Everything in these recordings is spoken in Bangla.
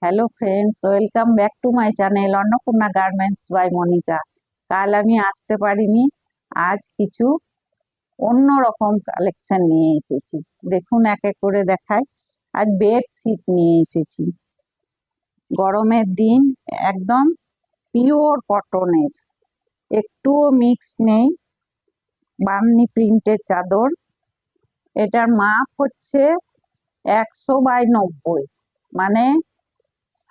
Hello friends, welcome back to my channel Annapurna garments by Monika. কাল আমি আসতে পারিনি, আজ কিছু অন্য রকম কালেকশন নিয়ে এসেছি। দেখুন, এক এক করে দেখাই। আজ বেডশিট নিয়ে এসেছি, গরমের দিন, একদম পিওর কটনের, একটুও মিক্স নেই, বার্নি প্রিন্টের চাদর। এটার মাপ হচ্ছে 100/90, মানে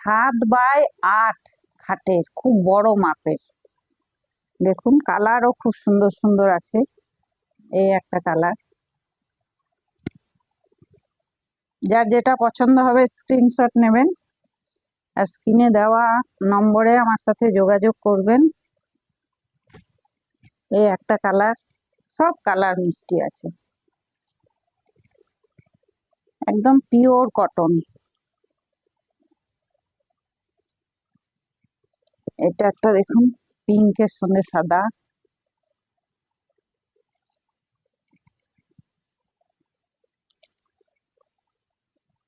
7/8 খাটের, খুব বড় মাপের। দেখুন, কালারও খুব সুন্দর সুন্দর আছে। এই একটা কালার, যার যেটা পছন্দ হবে স্ক্রিনশট নেবেন আর স্ক্রিনে দেওয়া নম্বরে আমার সাথে যোগাযোগ করবেন। এই একটা কালার, সব কালার মিষ্টি আছে, একদম পিওর কটন। এটা একটা দেখুন, পিঙ্কের সঙ্গে সাদা।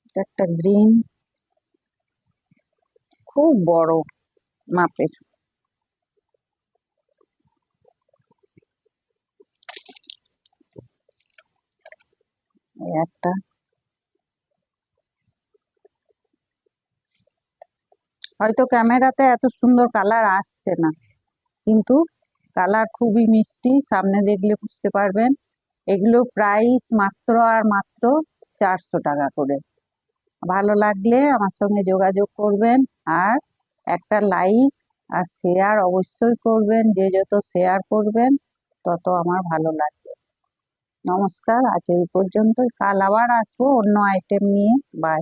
এটা একটা গ্রিন, খুব বড় মাপের। এই একটা, হয়তো ক্যামেরাতে এত সুন্দর কালার আসছে না, কিন্তু কালার খুবই মিষ্টি, সামনে দেখলে বুঝতে পারবেন। এগুলো প্রাইস মাত্র আর মাত্র 400 টাকা করে। ভালো লাগলে আমার সঙ্গে যোগাযোগ করবেন, আর একটা লাইক আর শেয়ার অবশ্যই করবেন। যে যত শেয়ার করবেন তত আমার ভালো লাগবে। নমস্কার, আজ এই পর্যন্ত। কাল আবার আসবো অন্য আইটেম নিয়ে। বাই।